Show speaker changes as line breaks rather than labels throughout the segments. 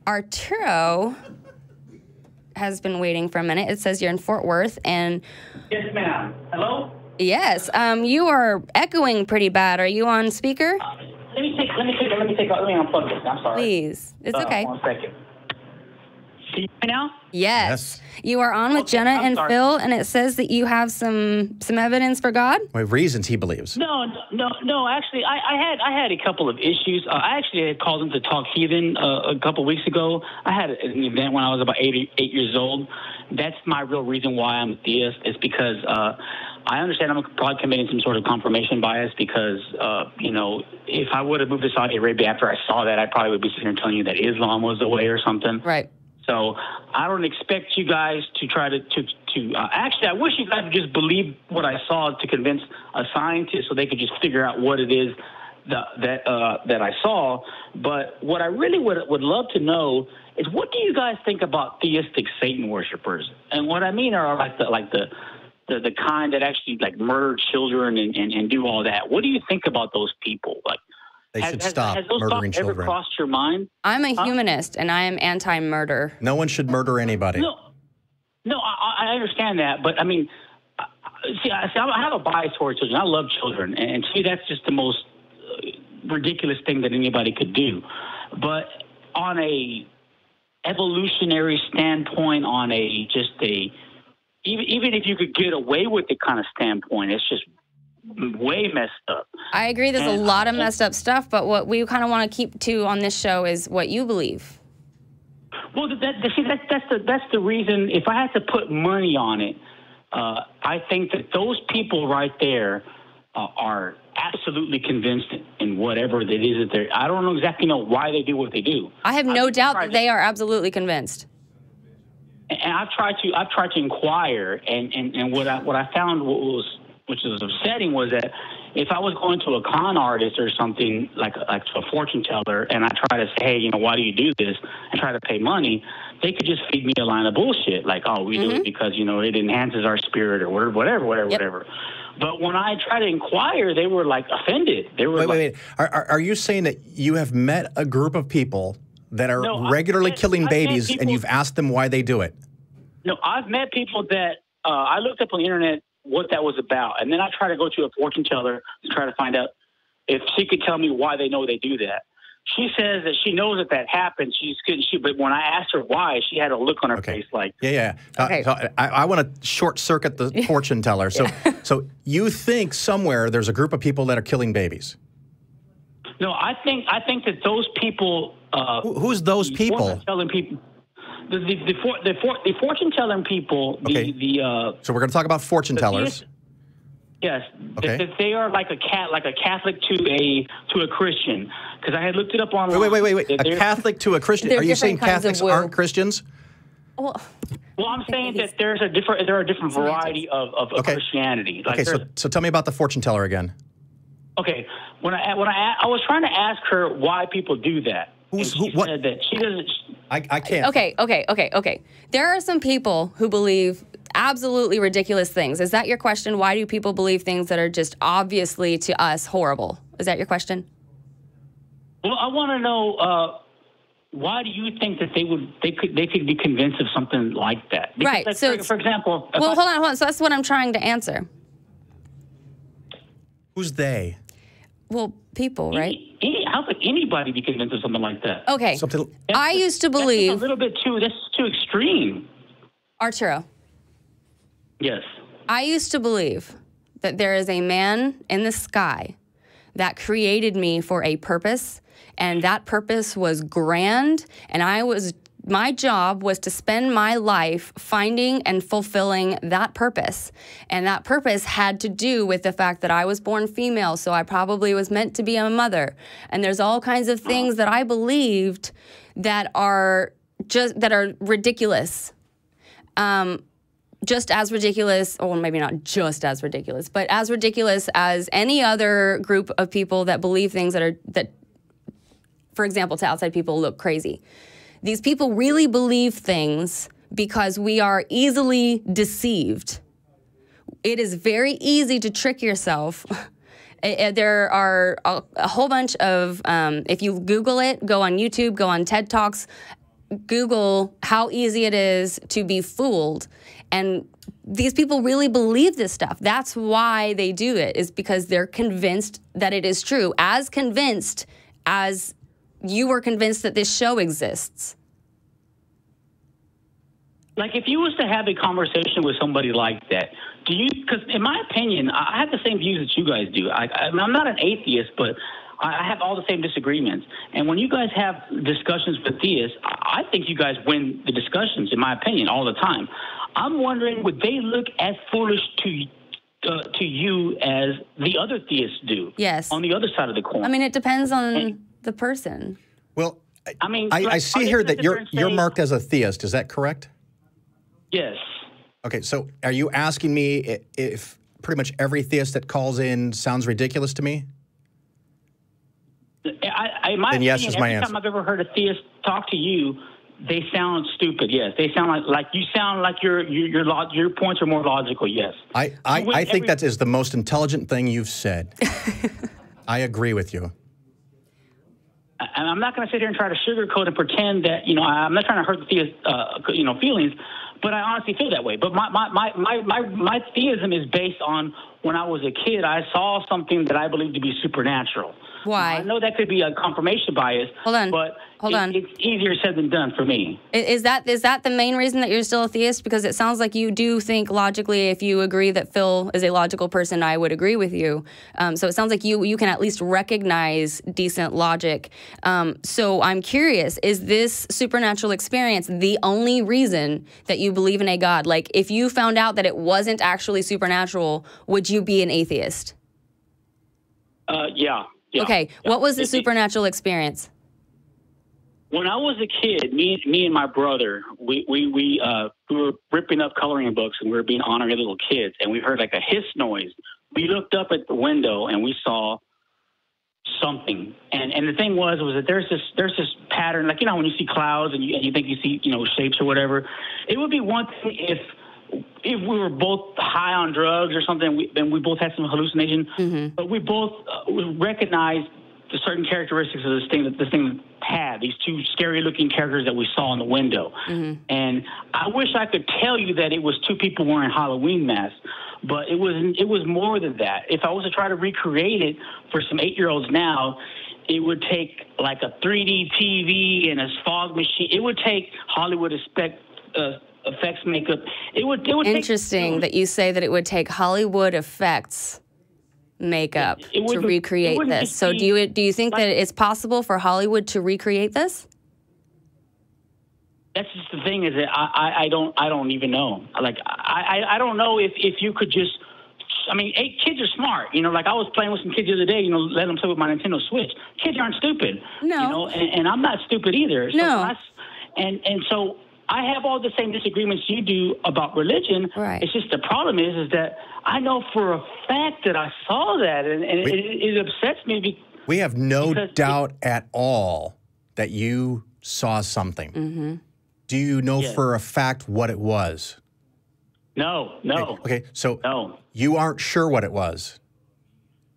Arturo has been waiting for a minute. It says you're in Fort Worth, and
yes, ma'am. Hello.
Yes, you are echoing pretty bad. Are you on speaker?
Let me unplug this. I'm sorry.
Please, it's okay.
1 second. Can you hear me now?
Yes. You are on with Jenna and Phil, and it says that you have some evidence for God.
Wait, reasons he believes.
No. Actually, I had a couple of issues. I actually had called him to talk heathen a couple weeks ago. I had an event when I was about 8 years old. That's my real reason why I'm a theist. Is because I understand I'm probably committing some sort of confirmation bias because, if I would have moved to Saudi Arabia after I saw that, I probably would be sitting here telling you that Islam was the way or something.
Right.
So I don't expect you guys to try to actually, I wish you guys would just believe what I saw to convince a scientist so they could just figure out what it is that I saw. But what I really would love to know is, what do you guys think about theistic Satan worshipers? And what I mean are like the kind that actually like murder children and do all that. What do you think about those people? Like,
they should stop murdering children.
Ever crossed your mind?
I'm a humanist, and I am anti-murder.
No one should murder anybody.
No, I understand that, but I mean, see, I have a bias towards children. I love children, and to me, that's just the most ridiculous thing that anybody could do. But on a evolutionary standpoint, on even if you could get away with it kind of standpoint, it's just way messed up.
I agree. There's a lot of messed up stuff, but what we kind of want to keep to on this show is what you believe.
Well, that's the reason. If I had to put money on it, I think that those people right there are absolutely convinced in whatever it is that they're. I don't exactly know why they do what they do.
I have no doubt that they are absolutely convinced.
And I've tried to inquire, and what I found which was upsetting, was that if I was going to a con artist or something like to a fortune teller, and I try to say, hey, why do you do this, and try to pay money, they could just feed me a line of bullshit like, oh, we do it because it enhances our spirit or whatever. But when I try to inquire, they were like offended. They were
wait. Are you saying that you have met a group of people that are regularly killing babies, and you've asked them why they do it?
No, I've met people that I looked up on the internet what that was about, and then I try to go to a fortune teller to try to find out if she could tell me why they know they do that. She says that she knows that happens. But when I asked her why, she had a look on her face like,
yeah.
Okay.
So I want to short circuit the fortune teller. So, so you think somewhere there's a group of people that are killing babies?
No, I think that those people.
Who's those people?
Telling people. The fortune telling people.
Okay. So we're going to talk about fortune tellers.
Yes.
Okay.
That they are like a Catholic to a Christian. Because I had looked it up online.
Wait. A Catholic to a Christian? Are you saying Catholics aren't Christians?
Well, I'm saying that there are a different variety of Christianity. Like
so tell me about the fortune teller again.
Okay. When I was trying to ask her why people do that. What? Said that she doesn't.
I can't.
Okay. There are some people who believe absolutely ridiculous things. Is that your question? Why do people believe things that are just obviously to us horrible? Is that your question?
Well, I want to know why do you think that they could be convinced of something like that? Because,
right.
Like,
so,
for example.
Well, hold on. So that's what I'm trying to answer.
Who's they?
Well, people, right?
How could anybody be convinced of something like that?
Okay. I used to believe
that's a little bit that's too extreme.
Arturo.
Yes.
I used to believe that there is a man in the sky that created me for a purpose, and that purpose was grand, and my job was to spend my life finding and fulfilling that purpose. And that purpose had to do with the fact that I was born female, so I probably was meant to be a mother. And there's all kinds of things that I believed that are ridiculous. Just as ridiculous, or maybe not just as ridiculous, but as ridiculous as any other group of people that believe things that, for example, to outside people look crazy. These people really believe things because we are easily deceived. It is very easy to trick yourself. There are a whole bunch of, if you Google it, go on YouTube, go on TED Talks, Google how easy it is to be fooled. And these people really believe this stuff. That's why they do it, is because they're convinced that it is true. As convinced as you were convinced that this show exists.
Like, if you was to have a conversation with somebody like that, do you, because in my opinion, I have the same views that you guys do. I'm not an atheist, but I have all the same disagreements. And when you guys have discussions with theists, I think you guys win the discussions, in my opinion, all the time. I'm wondering, would they look as foolish to you as the other theists do?
Yes.
On the other side of the coin.
I mean, it depends on the person.
Well,
I mean,
I see here that you're marked as a theist. Is that correct?
Yes.
Okay, so are you asking me if pretty much every theist that calls in sounds ridiculous to me?
Then yes is my answer. Every time I've ever heard a theist talk to you, they sound stupid. Yes, they sound like you sound like your points are more logical. Yes,
I think that is the most intelligent thing you've said. I agree with you.
And I'm not going to sit here and try to sugarcoat and pretend that I'm not trying to hurt the theist feelings, but I honestly feel that way. But my theism is based on when I was a kid, I saw something that I believed to be supernatural.
Why?
I know that could be a confirmation bias.
Hold on.
But
Hold
it's easier said than done for me.
Is that the main reason that you're still a theist? Because it sounds like you do think logically. If you agree that Phil is a logical person, I would agree with you. So it sounds like you can at least recognize decent logic. So I'm curious, is this supernatural experience the only reason that you believe in a God? Like, if you found out that it wasn't actually supernatural, would you be an atheist?
Yeah.
Okay.
Yeah.
What was the supernatural experience?
When I was a kid, me and my brother, we were ripping up coloring books, and we were being honorary little kids, and we heard like a hiss noise. We looked up at the window and we saw something. And the thing was that there's this pattern, like when you see clouds and you think you see shapes or whatever. It would be one thing if we were both high on drugs or something, and we both had some hallucination, but we both recognized the certain characteristics of this thing had, these two scary-looking characters that we saw in the window. And I wish I could tell you that it was two people wearing Halloween masks, but it was more than that. If I was to try to recreate it for some 8-year-olds now, it would take like a 3D TV and a fog machine. It would take Hollywood effects makeup. It would
Interesting that you say that it would take Hollywood effects makeup to recreate this. So do you think that it's possible for Hollywood to recreate this?
That's just the thing, is that I don't even know. Like I don't know if you could just. I mean, kids are smart. Like I was playing with some kids the other day. Let them play with my Nintendo Switch. Kids aren't stupid.
No.
And I'm not stupid either. So
no.
And so I have all the same disagreements you do about religion.
Right.
It's just the problem is that I know for a fact that I saw that, and it upsets me.
We have no doubt at all that you saw something. Do you know for a fact what it was?
No.
Okay, so you aren't sure what it was.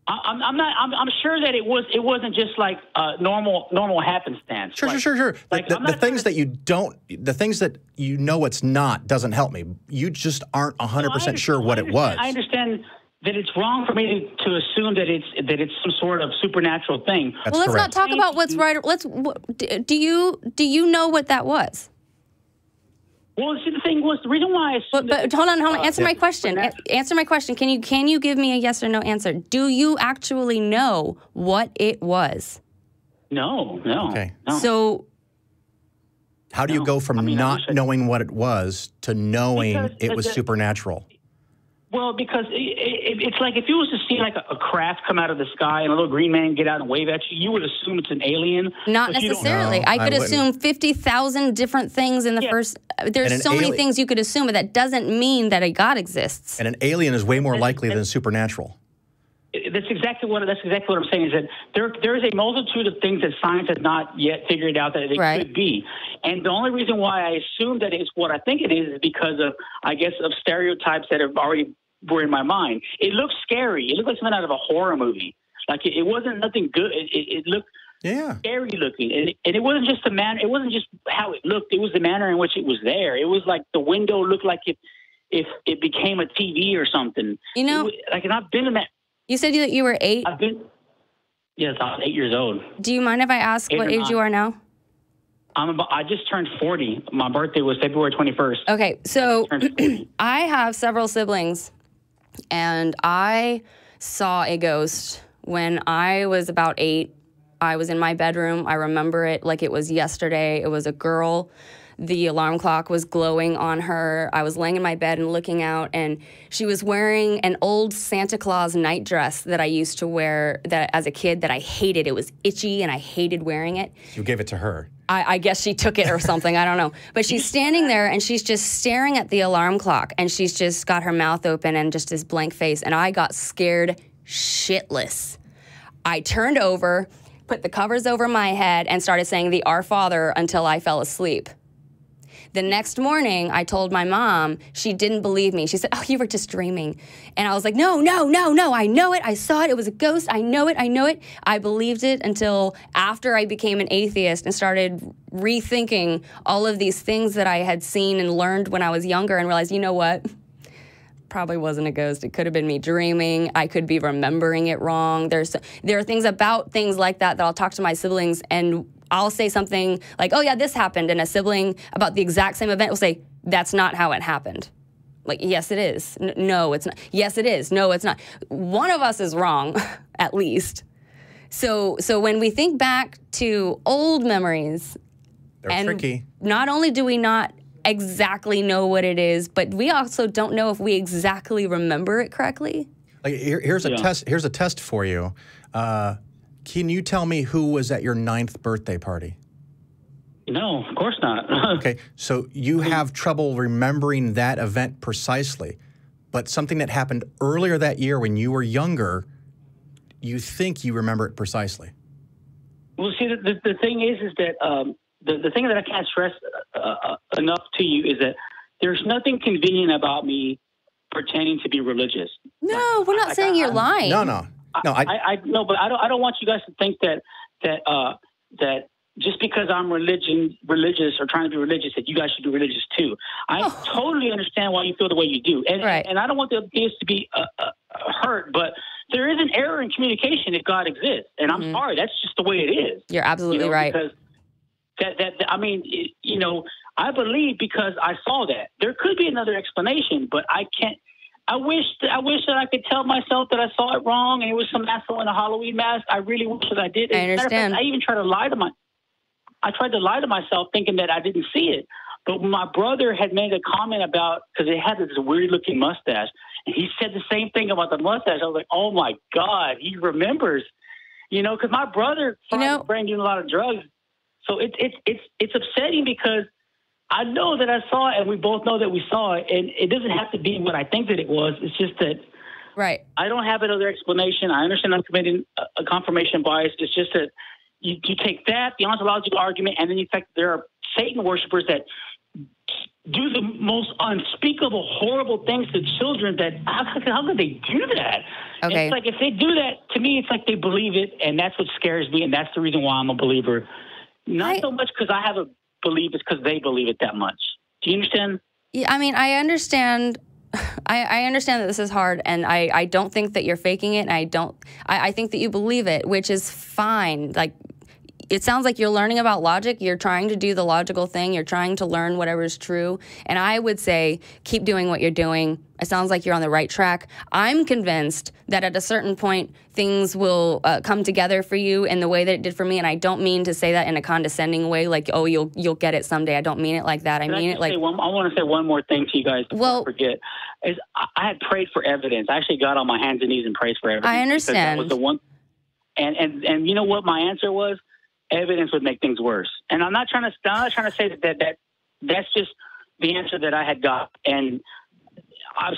I'm not. I'm sure that it wasn't just like normal happenstance.
Sure.
Like,
the things that you don't, the things that you know it's not, doesn't help me. You just aren't 100% sure what it was.
I understand that it's wrong for me to assume that it's some sort of supernatural thing.
That's
well, let's
correct.
not talk about what's right. Do you know what that was?
Well, see, the thing was, the reason why I...
But hold on. Answer my question. Answer my question. Can you give me a yes or no answer? Do you actually know what it was?
No.
Okay.
No.
So...
How do you go from not knowing what it was to knowing it was supernatural?
Well, because it's like if you was to see like a craft come out of the sky and a little green man get out and wave at you, you would assume it's an alien.
Not necessarily. I could assume 50,000 different things in the first... There's so many things you could assume, but that doesn't mean that a God exists.
And an alien is way more likely than supernatural.
That's exactly what I'm saying, is that there is a multitude of things that science has not yet figured out that it could be. And the only reason why I assume that it's what I think it is because of, I guess, of stereotypes that have already were in my mind. It looks scary. It looked like something out of a horror movie. Like it wasn't nothing good. It looked
Yeah.
Scary looking. And it wasn't just the manner. It wasn't just how it looked. It was the manner in which it was there. It was like the window looked like if it became a TV or something.
You know,
and I've been in that.
You said that you were 8?
Yes, I was 8 years old.
Do you mind if I ask what age you are now?
I just turned 40. My birthday was February 21st.
Okay, so I have several siblings, and I saw a ghost when I was about 8. I was in my bedroom. I remember it like it was yesterday. It was a girl. The alarm clock was glowing on her. I was laying in my bed and looking out, and she was wearing an old Santa Claus night dress that I used to wear that as a kid that I hated. It was itchy, and I hated wearing it.
You gave it to her.
I guess she took it or something. I don't know. But she's standing there, and she's just staring at the alarm clock, and she's just got her mouth open and just this blank face, and I got scared shitless. I turned over, put the covers over my head, and started saying the Our Father until I fell asleep. The next morning, I told my mom. She didn't believe me. She said, "Oh, you were just dreaming." And I was like, no, I know it. I saw it. It was a ghost. I know it. I believed it until after I became an atheist and started rethinking all of these things that I had seen and learned when I was younger and realized, you know what? Probably wasn't a ghost. It could have been me dreaming. I could be remembering it wrong. There are things about things like that I'll talk to my siblings, and I'll say something like, "Oh yeah, this happened," and a sibling about the exact same event will say, "That's not how it happened." Like, yes, it is. No, it's not. Yes, it is. No, it's not. One of us is wrong, at least. So when we think back to old memories,
they're tricky.
Not only do we not exactly know what it is, but we also don't know if we exactly remember it correctly.
Like here's a test. Here's a test for you. Can you tell me who was at your 9th birthday party?
No, of course not.
Okay, so you have trouble remembering that event precisely, but something that happened earlier that year when you were younger, you think you remember it precisely.
Well, see, the thing is that the thing that I can't stress enough to you is that there's nothing convenient about me pretending to be religious.
No, we're not saying you're lying.
No.
I know, but I don't want you guys to think that just because I'm religious or trying to be religious, that you guys should be religious too. I totally understand why you feel the way you do, and I don't want the atheists to be hurt, but there is an error in communication if God exists, and I'm sorry, that's just the way it is.
You're absolutely right.
Because I mean, I believe because I saw that. There could be another explanation, but I can't. I wish that I could tell myself that I saw it wrong and it was some asshole in a Halloween mask. I really wish that I did.
I understand.
I even tried to lie to myself thinking that I didn't see it. But when my brother had made a comment about, because it had this weird looking mustache, and he said the same thing about the mustache, I was like, oh my God, he remembers. Because my brother started doing a lot of drugs. So it's upsetting because I know that I saw it, and we both know that we saw it, and it doesn't have to be what I think that it was. It's just that I don't have another explanation. I understand I'm committing a confirmation bias. It's just that you take that, the ontological argument, and then you think there are Satan worshipers that do the most unspeakable, horrible things to children. That how could they do that?
Okay.
It's like if they do that, to me, it's like they believe it, and that's what scares me, and that's the reason why I'm a believer. Not so much because I have a believe, it's because they believe it that much. Do you understand?
Yeah, I mean, I understand. I understand that this is hard, and I don't think that you're faking it. And I think that you believe it, which is fine. Like, it sounds like you're learning about logic. You're trying to do the logical thing. You're trying to learn whatever is true. And I would say, keep doing what you're doing. It sounds like you're on the right track. I'm convinced that at a certain point, things will come together for you in the way that it did for me. And I don't mean to say that in a condescending way, like, oh, you'll get it someday. I don't mean it like that. I mean it like... I
want to say one more thing to you guys before I forget. I had prayed for evidence. I actually got on my hands and knees and prayed for evidence.
I understand.
That was the one. And you know what my answer was? Evidence would make things worse. And I'm not trying to say that's just the answer that I had got. And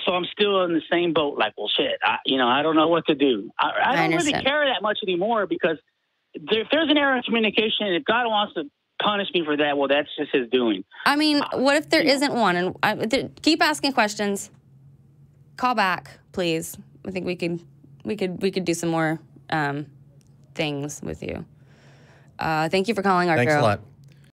so I'm still in the same boat. Like, well, shit. I don't know what to do. I don't really care that much anymore because if there's an error in communication, if God wants to punish me for that, well, that's just His doing. I
mean, what if there isn't one? And keep asking questions. Call back, please. I think we could do some more things with you. Thank you for calling, Arturo.
Thanks a lot.